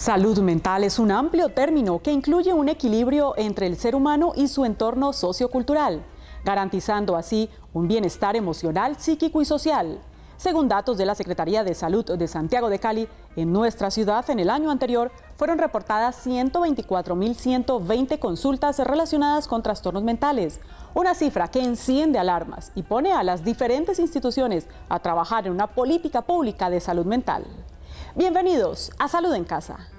Salud mental es un amplio término que incluye un equilibrio entre el ser humano y su entorno sociocultural, garantizando así un bienestar emocional, psíquico y social. Según datos de la Secretaría de Salud de Santiago de Cali, en nuestra ciudad en el año anterior fueron reportadas 124.120 consultas relacionadas con trastornos mentales, una cifra que enciende alarmas y pone a las diferentes instituciones a trabajar en una política pública de salud mental. Bienvenidos a Salud en Casa.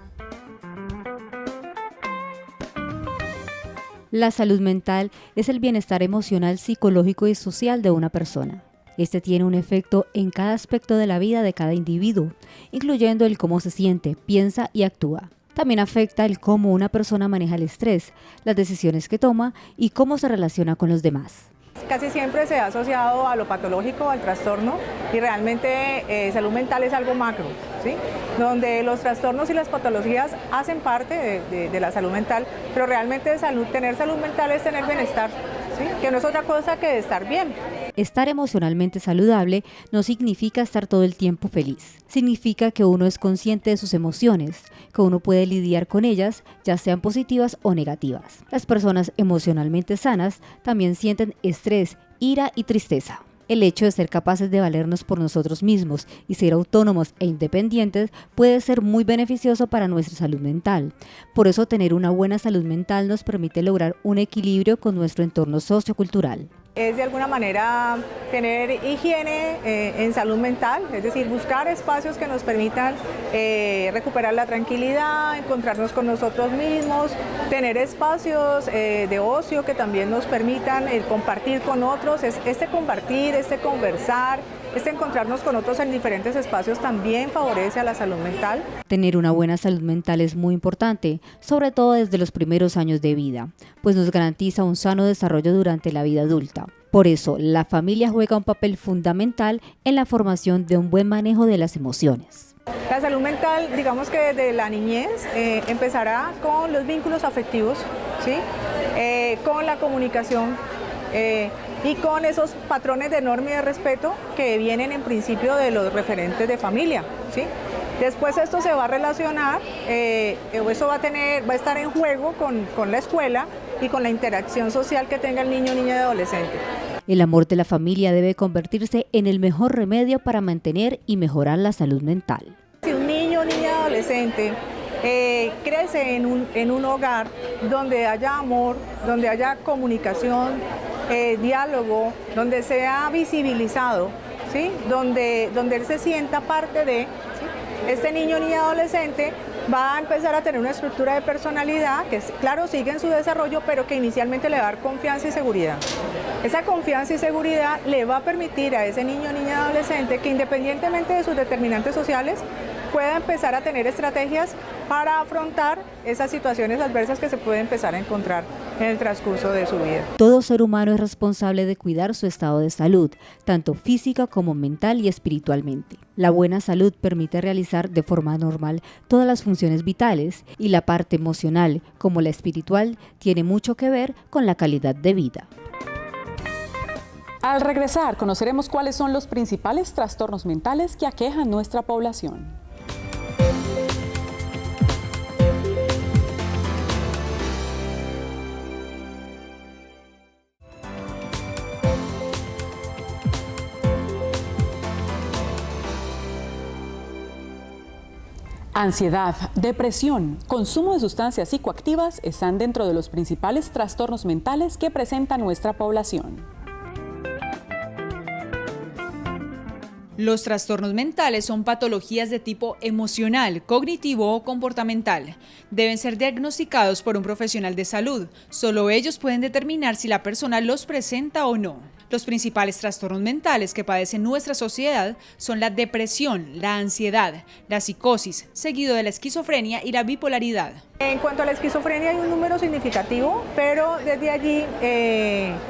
La salud mental es el bienestar emocional, psicológico y social de una persona. Este tiene un efecto en cada aspecto de la vida de cada individuo, incluyendo el cómo se siente, piensa y actúa. También afecta el cómo una persona maneja el estrés, las decisiones que toma y cómo se relaciona con los demás. Casi siempre se ha asociado a lo patológico, al trastorno, y realmente salud mental es algo macro, ¿sí? Donde los trastornos y las patologías hacen parte de la salud mental, pero realmente tener salud mental es tener bienestar, ¿sí? Que no es otra cosa que estar bien. Estar emocionalmente saludable no significa estar todo el tiempo feliz. Significa que uno es consciente de sus emociones, que uno puede lidiar con ellas, ya sean positivas o negativas. Las personas emocionalmente sanas también sienten estrés, ira y tristeza. El hecho de ser capaces de valernos por nosotros mismos y ser autónomos e independientes puede ser muy beneficioso para nuestra salud mental. Por eso, tener una buena salud mental nos permite lograr un equilibrio con nuestro entorno sociocultural. Es de alguna manera tener higiene en salud mental, es decir, buscar espacios que nos permitan recuperar la tranquilidad, encontrarnos con nosotros mismos, tener espacios de ocio que también nos permitan compartir con otros. Este compartir, este conversar, este encontrarnos con otros en diferentes espacios también favorece a la salud mental. Tener una buena salud mental es muy importante, sobre todo desde los primeros años de vida, pues nos garantiza un sano desarrollo durante la vida adulta. Por eso, la familia juega un papel fundamental en la formación de un buen manejo de las emociones. La salud mental, digamos que desde la niñez, empezará con los vínculos afectivos, ¿sí? Con la comunicación, y con esos patrones de norma y de respeto que vienen en principio de los referentes de familia, ¿sí? Después esto se va a relacionar, eso va a estar en juego con la escuela y con la interacción social que tenga el niño, niña y adolescente. El amor de la familia debe convertirse en el mejor remedio para mantener y mejorar la salud mental. Si un niño, niña, adolescente crece en un hogar donde haya amor, donde haya comunicación, diálogo, donde sea visibilizado, ¿sí? Donde él se sienta parte de, ¿sí? Este niño, niña, adolescente va a empezar a tener una estructura de personalidad que, claro, sigue en su desarrollo, pero que inicialmente le va a dar confianza y seguridad. Esa confianza y seguridad le va a permitir a ese niño, niña, adolescente que independientemente de sus determinantes sociales pueda empezar a tener estrategias para afrontar esas situaciones adversas que se puede empezar a encontrar en el transcurso de su vida. Todo ser humano es responsable de cuidar su estado de salud, tanto física como mental y espiritualmente. La buena salud permite realizar de forma normal todas las funciones vitales y la parte emocional, como la espiritual, tiene mucho que ver con la calidad de vida. Al regresar, conoceremos cuáles son los principales trastornos mentales que aquejan nuestra población. Ansiedad, depresión, consumo de sustancias psicoactivas están dentro de los principales trastornos mentales que presenta nuestra población. Los trastornos mentales son patologías de tipo emocional, cognitivo o comportamental. Deben ser diagnosticados por un profesional de salud. Solo ellos pueden determinar si la persona los presenta o no. Los principales trastornos mentales que padece nuestra sociedad son la depresión, la ansiedad, la psicosis, seguido de la esquizofrenia y la bipolaridad. En cuanto a la esquizofrenia hay un número significativo, pero desde allí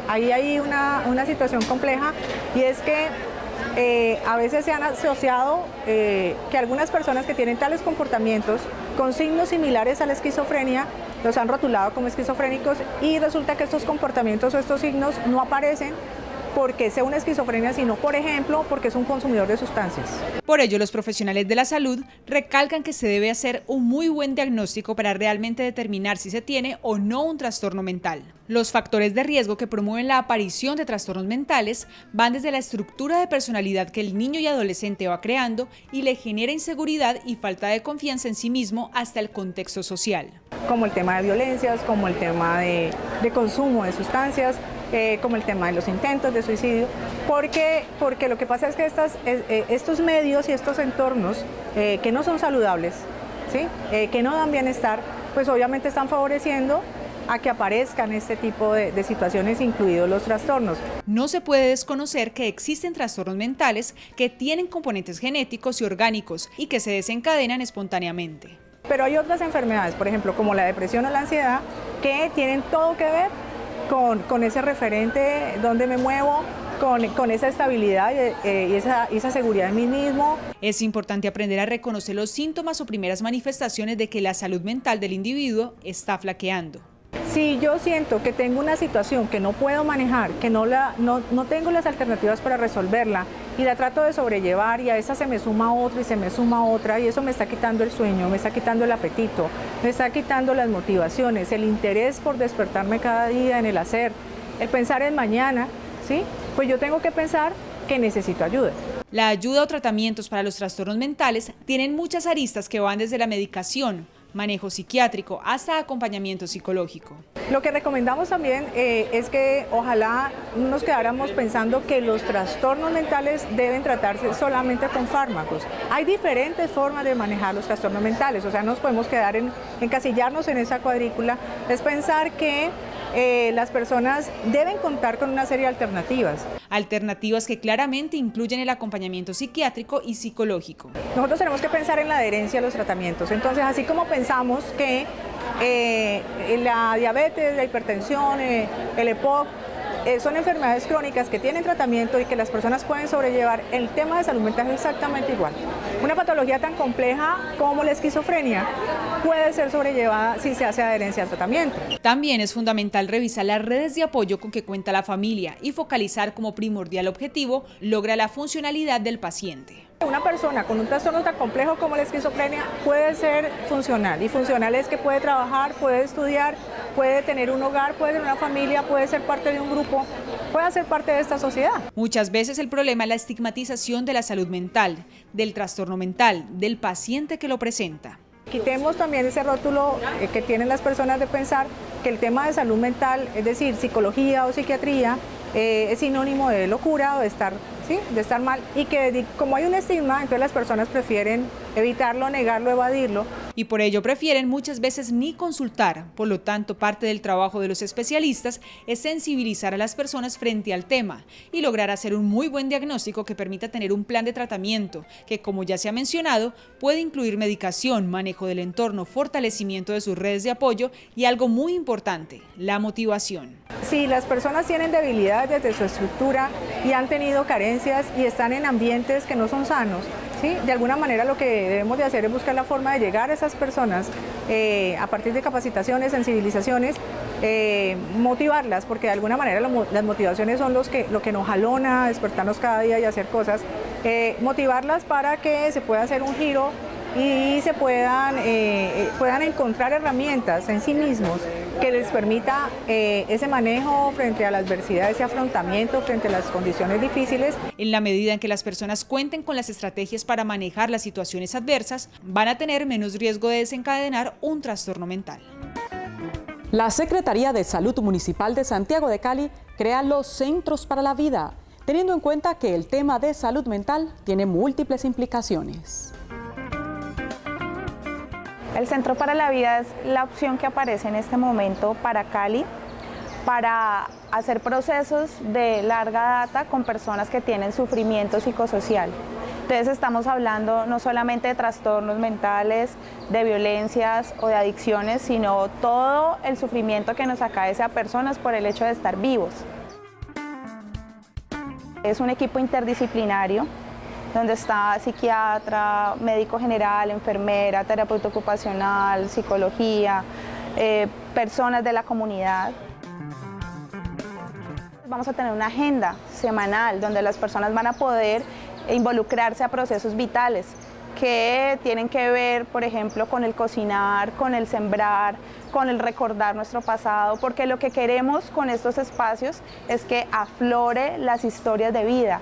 ahí hay una situación compleja, y es que a veces se han asociado que algunas personas que tienen tales comportamientos con signos similares a la esquizofrenia los han rotulado como esquizofrénicos, y resulta que estos comportamientos o estos signos no aparecen porque sea una esquizofrenia, sino, por ejemplo, porque es un consumidor de sustancias. Por ello, los profesionales de la salud recalcan que se debe hacer un muy buen diagnóstico para realmente determinar si se tiene o no un trastorno mental. Los factores de riesgo que promueven la aparición de trastornos mentales van desde la estructura de personalidad que el niño y adolescente va creando y le genera inseguridad y falta de confianza en sí mismo hasta el contexto social. Como el tema de violencias, como el tema de consumo de sustancias, como el tema de los intentos de suicidio, porque lo que pasa es que estos medios y estos entornos que no son saludables, ¿sí? Que no dan bienestar, pues obviamente están favoreciendo a que aparezcan este tipo de situaciones, incluidos los trastornos. No se puede desconocer que existen trastornos mentales que tienen componentes genéticos y orgánicos y que se desencadenan espontáneamente. Pero hay otras enfermedades, por ejemplo, como la depresión o la ansiedad, que tienen todo que ver con ese referente, donde me muevo, con esa estabilidad y esa seguridad en mí mismo. Es importante aprender a reconocer los síntomas o primeras manifestaciones de que la salud mental del individuo está flaqueando. Si yo siento que tengo una situación que no puedo manejar, que no tengo las alternativas para resolverla y la trato de sobrellevar y a esa se me suma otra y se me suma otra y eso me está quitando el sueño, me está quitando el apetito, me está quitando las motivaciones, el interés por despertarme cada día en el hacer, el pensar en mañana, ¿sí? Pues yo tengo que pensar que necesito ayuda. La ayuda o tratamientos para los trastornos mentales tienen muchas aristas que van desde la medicación, manejo psiquiátrico, hasta acompañamiento psicológico. Lo que recomendamos también es que ojalá no nos quedáramos pensando que los trastornos mentales deben tratarse solamente con fármacos. Hay diferentes formas de manejar los trastornos mentales, o sea, no nos podemos quedar encasillarnos en esa cuadrícula, es pensar que las personas deben contar con una serie de alternativas. Alternativas que claramente incluyen el acompañamiento psiquiátrico y psicológico. Nosotros tenemos que pensar en la adherencia a los tratamientos. Entonces, así como pensamos que la diabetes, la hipertensión, el EPOC, son enfermedades crónicas que tienen tratamiento y que las personas pueden sobrellevar, el tema de salud mental es exactamente igual. Una patología tan compleja como la esquizofrenia puede ser sobrellevada si se hace adherencia al tratamiento. También es fundamental revisar las redes de apoyo con que cuenta la familia y focalizar como primordial objetivo logra la funcionalidad del paciente. Una persona con un trastorno tan complejo como la esquizofrenia puede ser funcional, y funcional es que puede trabajar, puede estudiar, puede tener un hogar, puede tener una familia, puede ser parte de un grupo, puede ser parte de esta sociedad. Muchas veces el problema es la estigmatización de la salud mental, del trastorno mental, del paciente que lo presenta. Quitemos también ese rótulo que tienen las personas de pensar que el tema de salud mental, es decir, psicología o psiquiatría, es sinónimo de locura o de estar mal, y que como hay un estigma, entonces las personas prefieren evitarlo, negarlo, evadirlo. Y por ello prefieren muchas veces ni consultar. Por lo tanto, parte del trabajo de los especialistas es sensibilizar a las personas frente al tema y lograr hacer un muy buen diagnóstico que permita tener un plan de tratamiento que, como ya se ha mencionado, puede incluir medicación, manejo del entorno, fortalecimiento de sus redes de apoyo y algo muy importante, la motivación. Si las personas tienen debilidades desde su estructura y han tenido carencias y están en ambientes que no son sanos, ¿sí? De alguna manera lo que debemos de hacer es buscar la forma de llegar a esas personas a partir de capacitaciones, sensibilizaciones, motivarlas, porque de alguna manera las motivaciones son lo que nos jalona a despertarnos cada día y hacer cosas, motivarlas para que se pueda hacer un giro y se puedan encontrar herramientas en sí mismos que les permita ese manejo frente a la adversidad, ese afrontamiento frente a las condiciones difíciles. En la medida en que las personas cuenten con las estrategias para manejar las situaciones adversas, van a tener menos riesgo de desencadenar un trastorno mental. La Secretaría de Salud Municipal de Santiago de Cali crea los Centros para la Vida, teniendo en cuenta que el tema de salud mental tiene múltiples implicaciones. El Centro para la Vida es la opción que aparece en este momento para Cali, para hacer procesos de larga data con personas que tienen sufrimiento psicosocial. Entonces estamos hablando no solamente de trastornos mentales, de violencias o de adicciones, sino todo el sufrimiento que nos acaece a personas por el hecho de estar vivos. Es un equipo interdisciplinario donde está psiquiatra, médico general, enfermera, terapeuta ocupacional, psicología, personas de la comunidad. Vamos a tener una agenda semanal donde las personas van a poder involucrarse a procesos vitales que tienen que ver, por ejemplo, con el cocinar, con el sembrar, con el recordar nuestro pasado, porque lo que queremos con estos espacios es que aflore las historias de vida.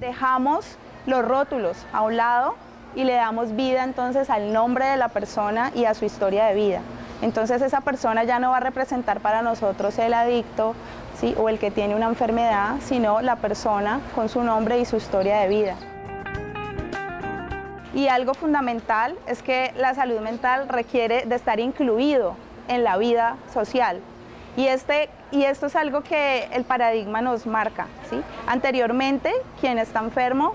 Dejamos los rótulos a un lado y le damos vida entonces al nombre de la persona y a su historia de vida. Entonces esa persona ya no va a representar para nosotros el adicto, ¿sí?, o el que tiene una enfermedad, sino la persona con su nombre y su historia de vida. Y algo fundamental es que la salud mental requiere de estar incluido en la vida social. Y esto es algo que el paradigma nos marca, ¿sí? Anteriormente, quien está enfermo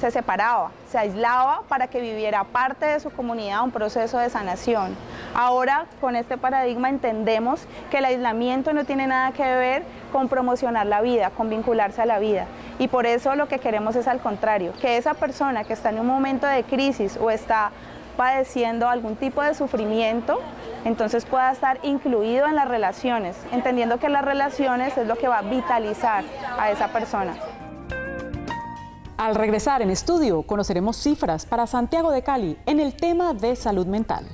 se separaba, se aislaba para que viviera parte de su comunidad un proceso de sanación. Ahora, con este paradigma entendemos que el aislamiento no tiene nada que ver con promocionar la vida, con vincularse a la vida. Y por eso lo que queremos es al contrario, que esa persona que está en un momento de crisis o está padeciendo algún tipo de sufrimiento, entonces pueda estar incluido en las relaciones, entendiendo que las relaciones es lo que va a vitalizar a esa persona. Al regresar en estudio, conoceremos cifras para Santiago de Cali en el tema de salud mental.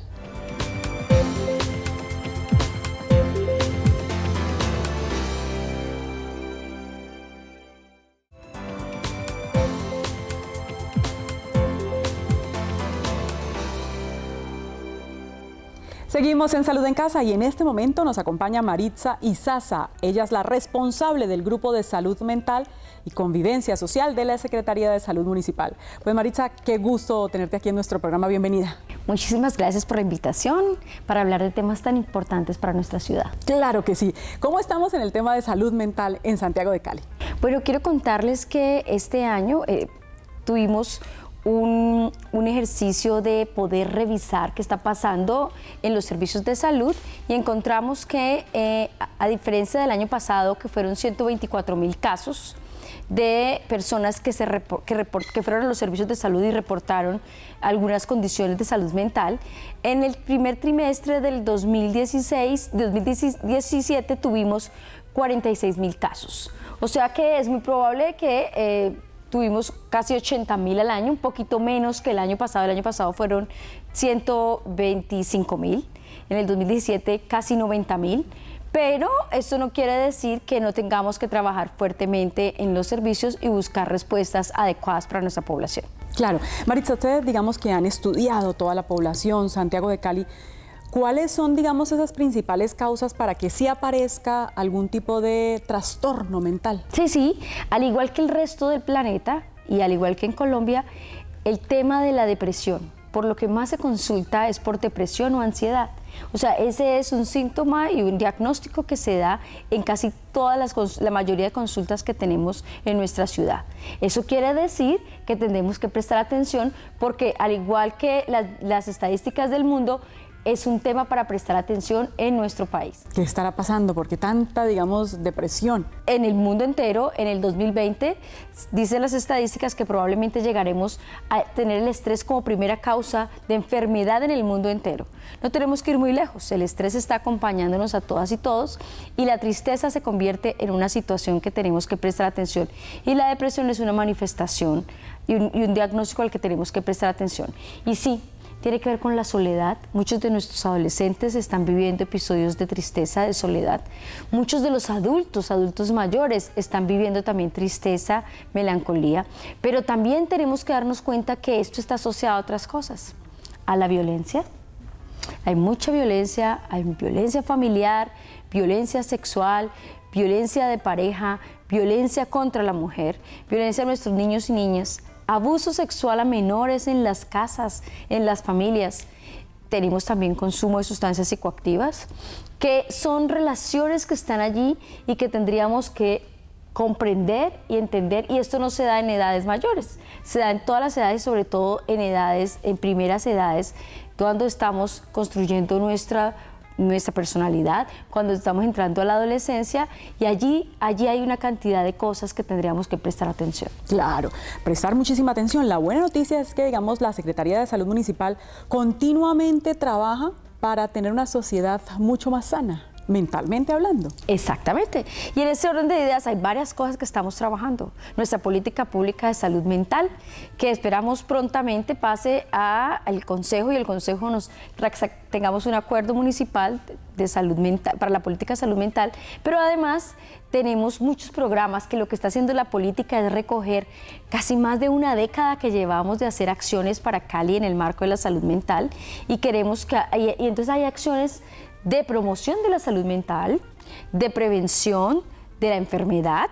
Seguimos en Salud en Casa y en este momento nos acompaña Maritza Izaza. Ella es la responsable del Grupo de Salud Mental y Convivencia Social de la Secretaría de Salud Municipal. Pues Maritza, qué gusto tenerte aquí en nuestro programa. Bienvenida. Muchísimas gracias por la invitación para hablar de temas tan importantes para nuestra ciudad. Claro que sí. ¿Cómo estamos en el tema de salud mental en Santiago de Cali? Bueno, quiero contarles que este año tuvimos un ejercicio de poder revisar qué está pasando en los servicios de salud y encontramos que a diferencia del año pasado, que fueron 124.000 casos de personas que fueron a los servicios de salud y reportaron algunas condiciones de salud mental, en el primer trimestre del 2017 tuvimos 46.000 casos. O sea que es muy probable que tuvimos casi 80.000 al año, un poquito menos que el año pasado. El año pasado fueron 125.000, en el 2017 casi 90.000. Pero esto no quiere decir que no tengamos que trabajar fuertemente en los servicios y buscar respuestas adecuadas para nuestra población. Claro. Maritza, ustedes digamos que han estudiado toda la población, Santiago de Cali. ¿Cuáles son, digamos, esas principales causas para que sí aparezca algún tipo de trastorno mental? Sí, al igual que el resto del planeta y al igual que en Colombia, el tema de la depresión, por lo que más se consulta es por depresión o ansiedad. O sea, ese es un síntoma y un diagnóstico que se da en casi la mayoría de consultas que tenemos en nuestra ciudad. Eso quiere decir que tenemos que prestar atención porque al igual que las estadísticas del mundo, es un tema para prestar atención en nuestro país. ¿Qué estará pasando? ¿Por qué tanta, digamos, depresión? En el mundo entero, en el 2020, dicen las estadísticas que probablemente llegaremos a tener el estrés como primera causa de enfermedad en el mundo entero. No tenemos que ir muy lejos, el estrés está acompañándonos a todas y todos y la tristeza se convierte en una situación que tenemos que prestar atención y la depresión es una manifestación y un diagnóstico al que tenemos que prestar atención. Y sí, tiene que ver con la soledad. Muchos de nuestros adolescentes están viviendo episodios de tristeza, de soledad. Muchos de los adultos mayores, están viviendo también tristeza, melancolía. Pero también tenemos que darnos cuenta que esto está asociado a otras cosas. A la violencia. Hay mucha violencia, hay violencia familiar, violencia sexual, violencia de pareja, violencia contra la mujer, violencia a nuestros niños y niñas. Abuso sexual a menores en las casas, en las familias. Tenemos también consumo de sustancias psicoactivas, que son relaciones que están allí y que tendríamos que comprender y entender. Y esto no se da en edades mayores, se da en todas las edades, sobre todo en primeras edades, cuando estamos construyendo nuestra personalidad, cuando estamos entrando a la adolescencia y allí hay una cantidad de cosas que tendríamos que prestar atención. Claro, prestar muchísima atención. La buena noticia es que, digamos, la Secretaría de Salud Municipal continuamente trabaja para tener una sociedad mucho más sana. mentalmente hablando. Exactamente. Y en ese orden de ideas hay varias cosas que estamos trabajando. Nuestra política pública de salud mental, que esperamos prontamente pase al Consejo y el Consejo tengamos un acuerdo municipal de salud mental, para la política de salud mental, pero además tenemos muchos programas que lo que está haciendo la política es recoger casi más de una década que llevamos de hacer acciones para Cali en el marco de la salud mental y queremos que, y entonces hay acciones de promoción de la salud mental, de prevención de la enfermedad,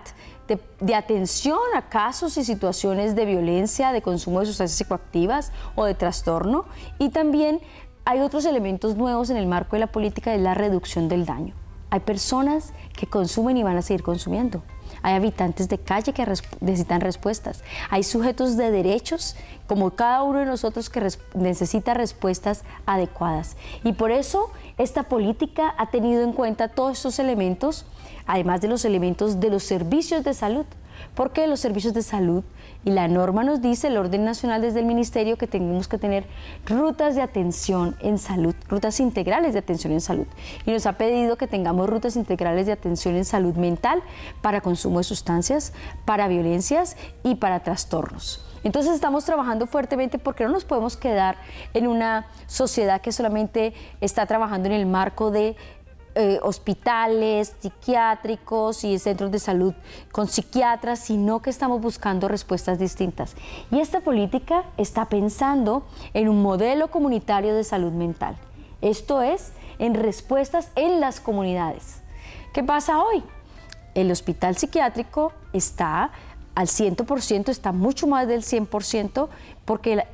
de atención a casos y situaciones de violencia, de consumo de sustancias psicoactivas o de trastorno, y también hay otros elementos nuevos en el marco de la política de la reducción del daño. Hay personas que consumen y van a seguir consumiendo. Hay habitantes de calle que necesitan respuestas. Hay sujetos de derechos, como cada uno de nosotros, que necesita respuestas adecuadas. Y por eso esta política ha tenido en cuenta todos estos elementos, además de los elementos de los servicios de salud. Porque los servicios de salud, y la norma nos dice, el orden nacional desde el ministerio, que tenemos que tener rutas de atención en salud, rutas integrales de atención en salud. Y nos ha pedido que tengamos rutas integrales de atención en salud mental para consumo de sustancias, para violencias y para trastornos. Entonces estamos trabajando fuertemente porque no nos podemos quedar en una sociedad que solamente está trabajando en el marco de hospitales psiquiátricos y centros de salud con psiquiatras, sino que estamos buscando respuestas distintas. Y esta política está pensando en un modelo comunitario de salud mental. Esto es, en respuestas en las comunidades. ¿Qué pasa hoy? El hospital psiquiátrico está al 100%, está mucho más del 100%,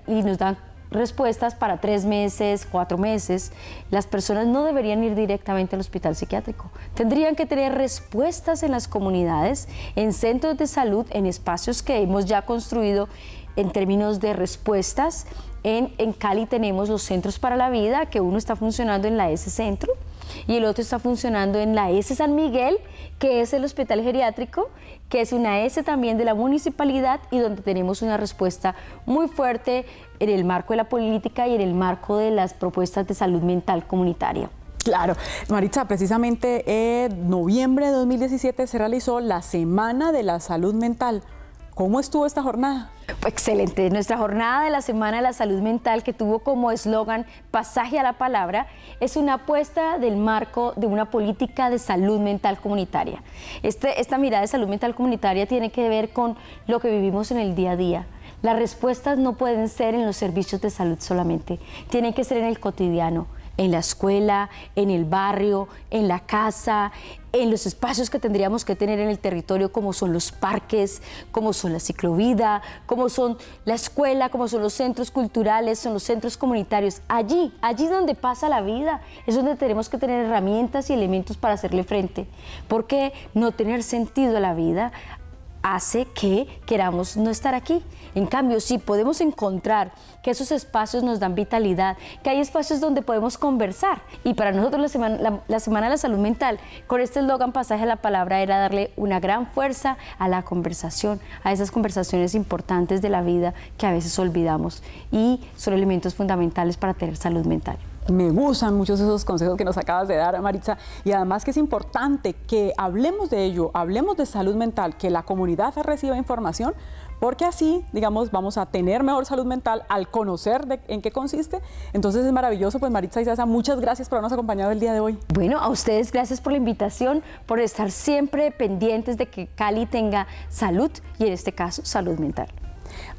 y nos dan respuestas para 3 meses, 4 meses. Las personas no deberían ir directamente al hospital psiquiátrico. Tendrían que tener respuestas en las comunidades, en centros de salud, en espacios que hemos ya construido en términos de respuestas. En Cali tenemos los centros para la vida, que uno está funcionando en la S Centro y el otro está funcionando en la S San Miguel, que es el hospital geriátrico, que es una S también de la municipalidad y donde tenemos una respuesta muy fuerte en el marco de la política y en el marco de las propuestas de salud mental comunitaria. Claro. Maritza, precisamente en noviembre de 2017 se realizó la Semana de la Salud Mental. ¿Cómo estuvo esta jornada? Excelente. Nuestra jornada de la Semana de la Salud Mental, que tuvo como eslogan Pasaje a la Palabra, es una apuesta del marco de una política de salud mental comunitaria. Esta mirada de salud mental comunitaria tiene que ver con lo que vivimos en el día a día. Las respuestas no pueden ser en los servicios de salud solamente, tienen que ser en el cotidiano, en la escuela, en el barrio, en la casa, en los espacios que tendríamos que tener en el territorio, como son los parques, como son la ciclovía, como son la escuela, como son los centros culturales, son los centros comunitarios. Allí donde pasa la vida, es donde tenemos que tener herramientas y elementos para hacerle frente. Porque no tener sentido a la vida hace que queramos no estar aquí. En cambio, si podemos encontrar que esos espacios nos dan vitalidad, que hay espacios donde podemos conversar. Y para nosotros la Semana de la Salud Mental, con este eslogan Pasaje a la Palabra, era darle una gran fuerza a la conversación, a esas conversaciones importantes de la vida que a veces olvidamos y son elementos fundamentales para tener salud mental. Me gustan muchos esos consejos que nos acabas de dar, Maritza, y además que es importante que hablemos de ello, hablemos de salud mental, que la comunidad reciba información, porque así, digamos, vamos a tener mejor salud mental al conocer en qué consiste. Entonces es maravilloso. Pues Maritza Izaza, muchas gracias por habernos acompañado el día de hoy. Bueno, a ustedes gracias por la invitación, por estar siempre pendientes de que Cali tenga salud y en este caso salud mental.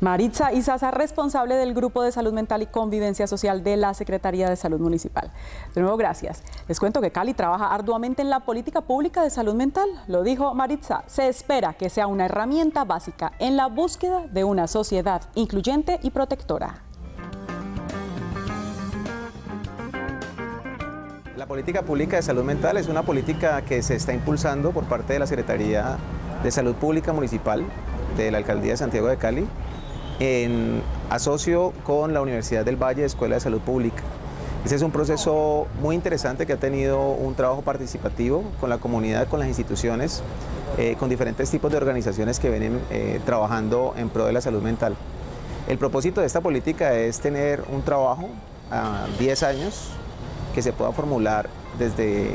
Maritza Izaza, responsable del Grupo de Salud Mental y Convivencia Social de la Secretaría de Salud Municipal. De nuevo, gracias. Les cuento que Cali trabaja arduamente en la política pública de salud mental. Lo dijo Maritza, se espera que sea una herramienta básica en la búsqueda de una sociedad incluyente y protectora. La política pública de salud mental es una política que se está impulsando por parte de la Secretaría de Salud Pública Municipal de la Alcaldía de Santiago de Cali, en asocio con la Universidad del Valle, Escuela de Salud Pública. Este es un proceso muy interesante que ha tenido un trabajo participativo con la comunidad, con las instituciones, con diferentes tipos de organizaciones que vienen trabajando en pro de la salud mental. El propósito de esta política es tener un trabajo a 10 años que se pueda formular desde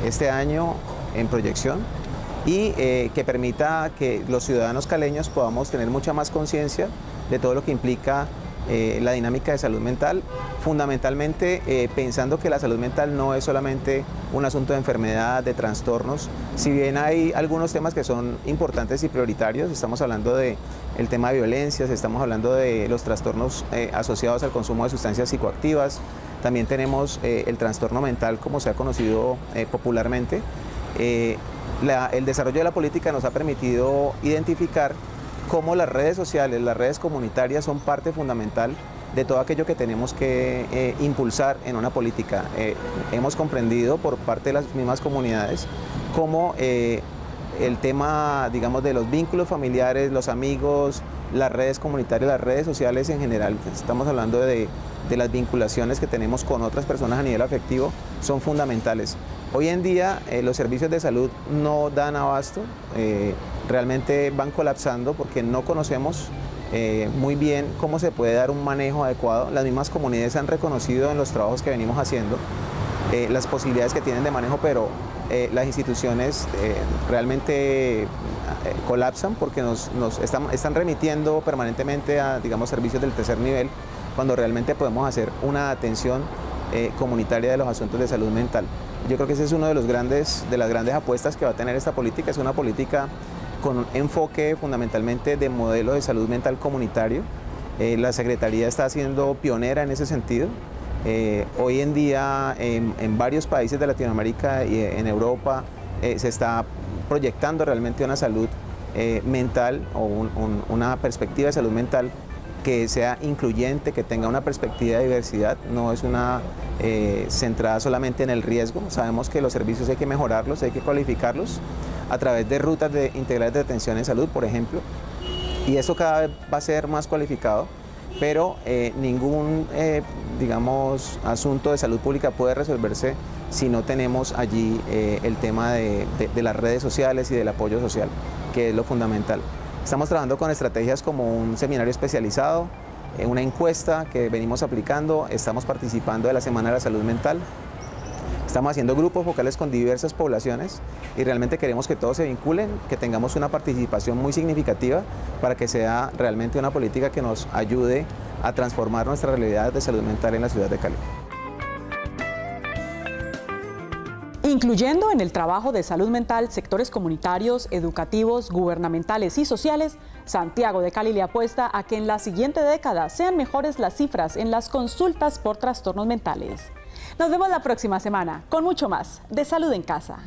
este año en proyección y que permita que los ciudadanos caleños podamos tener mucha más conciencia de todo lo que implica la dinámica de salud mental, fundamentalmente pensando que la salud mental no es solamente un asunto de enfermedad, de trastornos, si bien hay algunos temas que son importantes y prioritarios, estamos hablando del tema de violencias, estamos hablando de los trastornos asociados al consumo de sustancias psicoactivas, también tenemos el trastorno mental como se ha conocido popularmente. El desarrollo de la política nos ha permitido identificar cómo las redes sociales, las redes comunitarias son parte fundamental de todo aquello que tenemos que impulsar en una política. Hemos comprendido por parte de las mismas comunidades cómo el tema, digamos, de los vínculos familiares, los amigos, las redes comunitarias, las redes sociales en general, estamos hablando de las vinculaciones que tenemos con otras personas a nivel afectivo, son fundamentales. Hoy en día los servicios de salud no dan abasto, realmente van colapsando porque no conocemos muy bien cómo se puede dar un manejo adecuado. Las mismas comunidades han reconocido en los trabajos que venimos haciendo las posibilidades que tienen de manejo, pero las instituciones realmente colapsan porque están remitiendo permanentemente a, digamos, servicios del tercer nivel, cuando realmente podemos hacer una atención comunitaria de los asuntos de salud mental. Yo creo que ese es uno de las grandes apuestas que va a tener esta política. Es una política con un enfoque fundamentalmente de modelo de salud mental comunitario. La Secretaría está siendo pionera en ese sentido. Hoy en día en varios países de Latinoamérica y en Europa se está proyectando realmente una salud mental o una perspectiva de salud mental que sea incluyente, que tenga una perspectiva de diversidad, no es una centrada solamente en el riesgo. Sabemos que los servicios hay que mejorarlos, hay que cualificarlos a través de rutas integrales de atención en salud, por ejemplo, y eso cada vez va a ser más cualificado, pero ningún digamos, asunto de salud pública puede resolverse si no tenemos allí el tema de las redes sociales y del apoyo social, que es lo fundamental. Estamos trabajando con estrategias como un seminario especializado, una encuesta que venimos aplicando, estamos participando de la Semana de la Salud Mental, estamos haciendo grupos focales con diversas poblaciones y realmente queremos que todos se vinculen, que tengamos una participación muy significativa para que sea realmente una política que nos ayude a transformar nuestra realidad de salud mental en la ciudad de Cali. Incluyendo en el trabajo de salud mental sectores comunitarios, educativos, gubernamentales y sociales, Santiago de Cali le apuesta a que en la siguiente década sean mejores las cifras en las consultas por trastornos mentales. Nos vemos la próxima semana con mucho más de Salud en Casa.